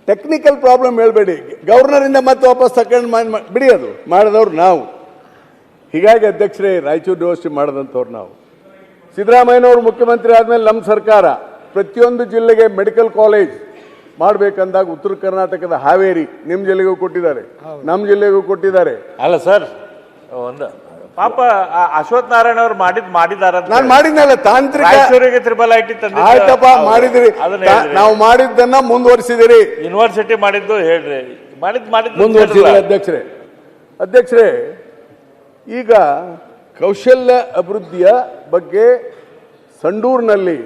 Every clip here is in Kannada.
ಟೆಕ್ನಿಕಲ್ ಪ್ರಾಬ್ಲಮ್ ಹೇಳ್ಬೇಡಿ, ಗವರ್ನರಿಂದ ಮತ್ತೆ ವಾಪಸ್ ತಗೊಂಡು ಬಿಡಿ, ಅದು ಮಾಡಿದವ್ರು ನಾವು. ಹೀಗಾಗಿ ಅಧ್ಯಕ್ಷರೇ, ರಾಯಚೂರು ಯೂನಿವರ್ಸಿಟಿ ಮಾಡಿದಂಥವ್ರು ನಾವು. ಸಿದ್ದರಾಮಯ್ಯನವರು ಮುಖ್ಯಮಂತ್ರಿ ಆದಮೇಲೆ ನಮ್ಮ ಸರ್ಕಾರ ಪ್ರತಿಯೊಂದು ಜಿಲ್ಲೆಗೆ ಮೆಡಿಕಲ್ ಕಾಲೇಜ್ ಮಾಡಬೇಕಂದಾಗ ಉತ್ತರ ಕರ್ನಾಟಕದ ಹಾವೇರಿ ನಿಮ್ಮ ಜಿಲ್ಲೆಗೂ ಕೊಟ್ಟಿದ್ದಾರೆ, ನಮ್ಮ ಜಿಲ್ಲೆಗೂ ಕೊಟ್ಟಿದ್ದಾರೆ. ಅಲ್ಲ ಸರ್, ಒಂದು ಪಾಪ ಅಶ್ವಥ್ ನಾರಾಯಣ ಅವರು ಮಾಡಿದ್ದಾರೆ. ನಾನು ಮಾಡಿದ್ನಲ್ಲ, ತಾಂತ್ರಿಕ ಆಯ್ತಪ್ಪ, ಮಾಡಿದಿರಿ. ನಾವು ಮಾಡಿದ್ದನ್ನ ಮುಂದುವರಿಸಿದಿರಿ. ಯೂನಿವರ್ಸಿಟಿ ಮಾಡಿದ್ದು ಹೇಳ್ರಿ, ಮುಂದುವರಿಸಿದ್ರಿ ಅಧ್ಯಕ್ಷರೇ. ಈಗ ಕೌಶಲ್ಯ ಅಭಿವೃದ್ಧಿಯ ಬಗ್ಗೆ ಸಂಡೂರಿನಲ್ಲಿ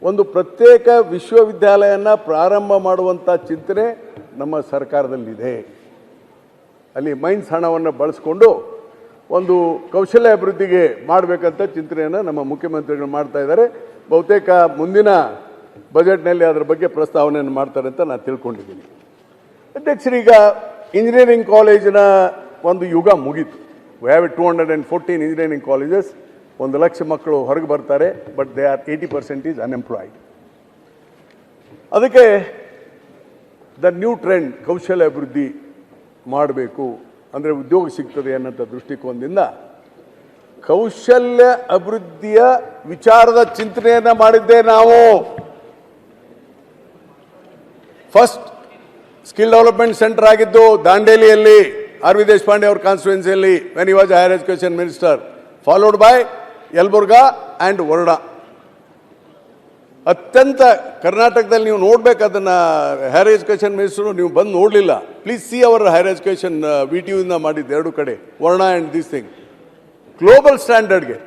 ಒಂದು ಪ್ರತ್ಯೇಕ ವಿಶ್ವವಿದ್ಯಾಲಯನ ಪ್ರಾರಂಭ ಮಾಡುವಂಥ ಚಿಂತನೆ ನಮ್ಮ ಸರ್ಕಾರದಲ್ಲಿದೆ. ಅಲ್ಲಿ ಮೈನ್ಸ್ ಹಣವನ್ನು ಬಳಸಿಕೊಂಡು ಒಂದು ಕೌಶಲ್ಯ ಅಭಿವೃದ್ಧಿಗೆ ಮಾಡಬೇಕಂತ ಚಿಂತನೆಯನ್ನು ನಮ್ಮ ಮುಖ್ಯಮಂತ್ರಿಗಳು ಮಾಡ್ತಾ ಇದ್ದಾರೆ. ಬಹುತೇಕ ಮುಂದಿನ ಬಜೆಟ್ನಲ್ಲಿ ಅದರ ಬಗ್ಗೆ ಪ್ರಸ್ತಾವನೆಯನ್ನು ಮಾಡ್ತಾರೆ ಅಂತ ನಾನು ತಿಳ್ಕೊಂಡಿದ್ದೀನಿ. ಅಧ್ಯಕ್ಷರೀಗ ಇಂಜಿನಿಯರಿಂಗ್ ಕಾಲೇಜಿನ ಒಂದು ಯುಗ ಮುಗೀತು. We have 214 engineering colleges. 1 lakh ಮಕ್ಕಳು ಹೊರಗೆ ಬರ್ತಾರೆ, but they are 80% is unemployed. ಅದಕ್ಕೆ ದ ನ್ಯೂ ಟ್ರೆಂಡ್ ಕೌಶಲ್ಯ ಅಭಿವೃದ್ಧಿ ಮಾಡಬೇಕು, ಅಂದರೆ ಉದ್ಯೋಗ ಸಿಗ್ತದೆ ಅನ್ನೋಂಥ ದೃಷ್ಟಿಕೋನದಿಂದ ಕೌಶಲ್ಯ ಅಭಿವೃದ್ಧಿಯ ವಿಚಾರದ ಚಿಂತನೆಯನ್ನು ಮಾಡಿದ್ದೆ ನಾವು. ಫಸ್ಟ್ ಸ್ಕಿಲ್ ಡೆವಲಪ್ಮೆಂಟ್ ಸೆಂಟರ್ ಆಗಿದ್ದು ದಾಂಡೇಲಿಯಲ್ಲಿ, ಆರ್ ವಿ ದೇಶಪಾಂಡೆ ಅವರ ಕಾನ್ಸ್ಟಿಟ್ಯೂನ್ಸಿಯಲ್ಲಿ, when he was higher education minister, followed by Yelburga and ವರ್ಡಾ. ಅತ್ಯಂತ ಕರ್ನಾಟಕದಲ್ಲಿ ನೀವು ನೋಡ್ಬೇಕು ಅದನ್ನು. ಹೈಯರ್ ಎಜುಕೇಷನ್ ಮಿನಿಸ್ಟರು ನೀವು ಬಂದು ನೋಡಲಿಲ್ಲ, please see our higher education VTU ಮಾಡಿದ್ದು 2 ಕಡೆ, ವರ್ಣಾ ಆ್ಯಂಡ್ ದಿಸ್ ಥಿಂಗ್. ಗ್ಲೋಬಲ್ ಸ್ಟ್ಯಾಂಡರ್ಡ್ಗೆ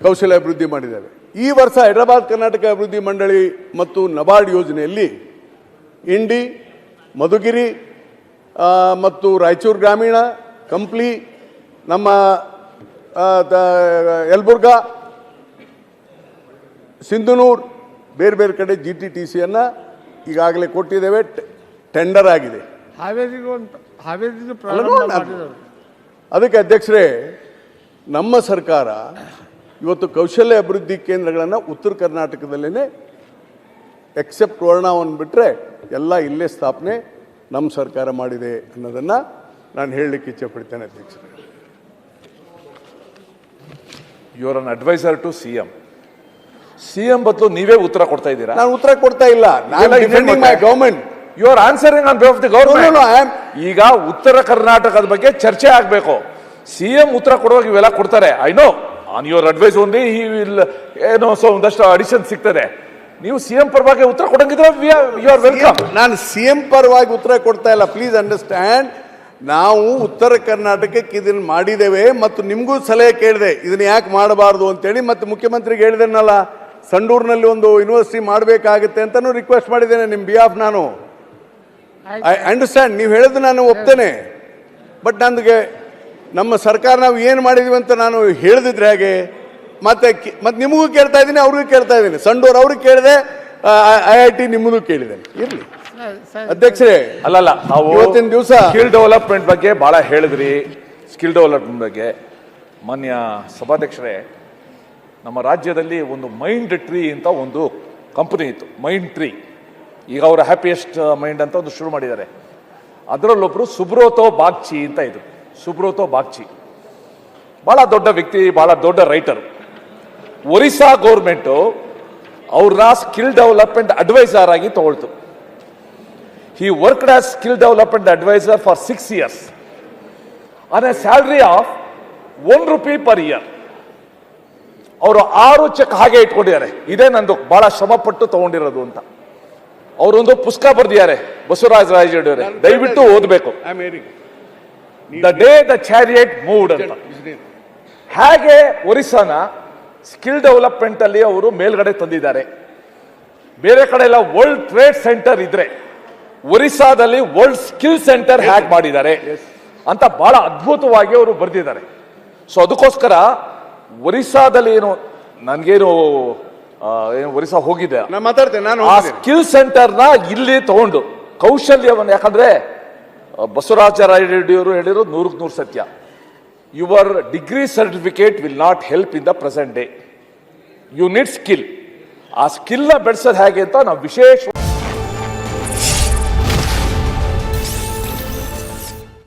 ಕೌಶಲ್ಯ ಅಭಿವೃದ್ಧಿ ಮಾಡಿದ್ದೇವೆ. ಈ ವರ್ಷ ಹೈದರಾಬಾದ್ ಕರ್ನಾಟಕ ಅಭಿವೃದ್ಧಿ ಮಂಡಳಿ ಮತ್ತು ನಬಾರ್ಡ್ ಯೋಜನೆಯಲ್ಲಿ ಇಂಡಿ, ಮಧುಗಿರಿ ಮತ್ತು ರಾಯಚೂರು ಗ್ರಾಮೀಣ, ಕಂಪ್ಲಿ, ನಮ್ಮ ಯಲಬುರ್ಗಾ, ಸಿಂಧನೂರು, ಬೇರೆ ಬೇರೆ ಕಡೆ GTTCಯನ್ನು ಈಗಾಗಲೇ ಕೊಟ್ಟಿದ್ದೇವೆ. ಟೆಂಡರ್ ಆಗಿದೆ. ಅದಕ್ಕೆ ಅಧ್ಯಕ್ಷರೇ, ನಮ್ಮ ಸರ್ಕಾರ ಇವತ್ತು ಕೌಶಲ್ಯ ಅಭಿವೃದ್ಧಿ ಕೇಂದ್ರಗಳನ್ನು ಉತ್ತರ ಕರ್ನಾಟಕದಲ್ಲೇ, ಎಕ್ಸೆಪ್ಟ್ ವರ್ಣವನ್ನು ಬಿಟ್ಟರೆ ಎಲ್ಲ ಇಲ್ಲೇ ಸ್ಥಾಪನೆ ನಮ್ಮ ಸರ್ಕಾರ ಮಾಡಿದೆ ಅನ್ನೋದನ್ನು ನಾನು ಹೇಳಲಿಕ್ಕೆ ಇಚ್ಛೆಪಡ್ತೇನೆ. ಅಧ್ಯಕ್ಷರೇ, you are an adviser to CM ಬದಲು ನೀವೇ ಉತ್ತರ ಕೊಡ್ತಾ ಇದ್ದೀರಾ? ನಾನು ಉತ್ತರ ಕೊಡ್ತಾ ಇಲ್ಲ, government. You are answering on behalf of the government. ಈಗ ಉತ್ತರ ಕರ್ನಾಟಕದ ಬಗ್ಗೆ ಚರ್ಚೆ ಆಗಬೇಕು. CM ಉತ್ತರ ಕೊಡುವಾಗ ಇವೆಲ್ಲ ಕೊಡ್ತಾರೆ. I know on your advice only he will ಏನೋ ಒಂದಷ್ಟು ಅಡಿಷನ್ ಸಿಗ್ತದೆ. ನೀವು CM ಪರವಾಗಿ ಉತ್ತರ ಕೊಡಂಗಿದ್ರೆ ಯು ಆರ್ ವೆಲ್ಕಮ್. ನಾನು CM ಪರವಾಗಿ ಉತ್ತರ ಕೊಡ್ತಾ ಇಲ್ಲ, ಪ್ಲೀಸ್ ಅಂಡರ್ಸ್ಟ್ಯಾಂಡ್. ನಾವು ಉತ್ತರ ಕರ್ನಾಟಕಕ್ಕೆ ಇದನ್ನು ಮಾಡಿದ್ದೇವೆ ಮತ್ತು ನಿಮಗೂ ಸಲಹೆ ಕೇಳಿದೆ ಇದನ್ನು ಯಾಕೆ ಮಾಡಬಾರ್ದು ಅಂತೇಳಿ. ಮತ್ತು ಮುಖ್ಯಮಂತ್ರಿಗೆ ಹೇಳಿದೆನಲ್ಲ, ಸಂಡೂರಿನಲ್ಲಿ ಒಂದು ಯೂನಿವರ್ಸಿಟಿ ಮಾಡಬೇಕಾಗುತ್ತೆ ಅಂತಲೂ ರಿಕ್ವೆಸ್ಟ್ ಮಾಡಿದ್ದೇನೆ ನಿಮ್ಮ ಬಿಹಾಫ್. ನಾನು ಐ ಅಂಡರ್ಸ್ಟ್ಯಾಂಡ್, ನೀವು ಹೇಳಿದ್ದು ನಾನು ಒಪ್ತೇನೆ. ಬಟ್ ನನಗೆ ನಮ್ಮ ಸರ್ಕಾರ ನಾವು ಏನು ಮಾಡಿದೀವಿ ಅಂತ ನಾನು ಹೇಳಿದ್ರೆ ಹೇಗೆ? ಮತ್ತೆ ನಿಮಗೂ ಕೇಳ್ತಾ ಇದ್ದೀನಿ, ಅವ್ರಿಗೂ ಕೇಳ್ತಾ ಇದ್ದೀನಿ. ಸಂಡೂರು ಅವ್ರಿಗೆ ಕೇಳಿದೆ, IIT ನಿಮ್ಮದು ಕೇಳಿದ್ದೇನೆ. ಇರಲಿ ಅಧ್ಯಕ್ಷರೇ. ಅಲ್ಲಲ್ಲ, ಇವತ್ತಿನ ದಿವಸ ಸ್ಕಿಲ್ ಡೆವಲಪ್ಮೆಂಟ್ ಬಗ್ಗೆ ಬಹಳ ಹೇಳಿದ್ರಿ. ಸ್ಕಿಲ್ ಡೆವಲಪ್ಮೆಂಟ್ ಬಗ್ಗೆ ಮಾನ್ಯ ಸಭಾಧ್ಯಕ್ಷರೇ, ನಮ್ಮ ರಾಜ್ಯದಲ್ಲಿ ಒಂದು ಮೈಂಡ್ ಟ್ರೀ ಅಂತ ಒಂದು ಕಂಪನಿ ಇತ್ತು, ಮೈಂಡ್ ಟ್ರೀ. ಈಗ ಅವರ ಹ್ಯಾಪಿಯೆಸ್ಟ್ ಮೈಂಡ್ ಅಂತ ಒಂದು ಶುರು ಮಾಡಿದ್ದಾರೆ. ಅದರಲ್ಲೊಬ್ಬರು ಸುಬ್ರೋತೋ ಬಾಗ್ಚಿ ಅಂತ ಇದ್ರು. ಸುಬ್ರೋತೋ ಬಾಗ್ಚಿ ಬಹಳ ದೊಡ್ಡ ವ್ಯಕ್ತಿ, ಬಹಳ ದೊಡ್ಡ ರೈಟರ್. ಒರಿಸ್ಸಾ ಗೌರ್ಮೆಂಟು ಅವ್ರನ್ನ ಸ್ಕಿಲ್ ಡೆವಲಪ್ಮೆಂಟ್ ಅಡ್ವೈಸರ್ ಆಗಿ ತಗೊಳ್ತು. He worked as skill development advisor for 6 years on a salary of 1 rupee per year. ಅವರು 6 ಚೆಕ್ ಹಾಗೆ ಇಟ್ಕೊಂಡಿದ್ದಾರೆ. ಇದೇ ನಂದು ಬಹಳ ಶ್ರಮಪಟ್ಟು ತಗೊಂಡಿರೋದು ಅಂತ. ಅವರೊಂದು ಪುಸ್ತಕ ಬರೆದಿದ್ದಾರೆ, ಬಸವರಾಜ ರಾಯರೆಡ್ಡಿ, ದಯವಿಟ್ಟು ಓದಬೇಕು. The day the chariot moved ಅಂತ. ಹೇಗೆ ಒರಿಸ್ಸಾನ ಸ್ಕಿಲ್ ಡೆವಲಪ್ಮೆಂಟ್ ಅಲ್ಲಿ ಅವರು ಮೇಲ್ಗಡೆ ತಂದಿದ್ದಾರೆ. ಬೇರೆ ಕಡೆ ಎಲ್ಲ ವರ್ಲ್ಡ್ ಟ್ರೇಡ್ ಸೆಂಟರ್ ಇದ್ರೆ ಒರಿಸ್ಸಾದಲ್ಲಿ ವರ್ಲ್ಡ್ ಸ್ಕಿಲ್ ಸೆಂಟರ್ ಹ್ಯಾಕ್ ಮಾಡಿದ್ದಾರೆ ಅಂತ ಬಹಳ ಅದ್ಭುತವಾಗಿ ಅವರು ಬರೆದಿದ್ದಾರೆ. ಸೊ ಅದಕ್ಕೋಸ್ಕರ ಒರಿಸ್ಸಾದಲ್ಲಿ ಏನು ನನ್ಗೇನು ಒರಿಸ್ಸಾ ಹೋಗಿದೆ, ಆ ಸ್ಕಿಲ್ ಸೆಂಟರ್ನ ಇಲ್ಲಿ ತಗೊಂಡು ಕೌಶಲ್ಯವನ್ನು, ಯಾಕಂದ್ರೆ ಬಸವರಾಜ ರಾಯರೆಡ್ಡಿ ಅವರು ಹೇಳಿರೋದು 100% ಸತ್ಯ. Your degree certificate will not help in the present day. You need skill. ಆ ಸ್ಕಿಲ್ನ ಬೆಳೆಸೋದು ಹೇಗೆ ಅಂತ ನಾವು ವಿಶೇಷ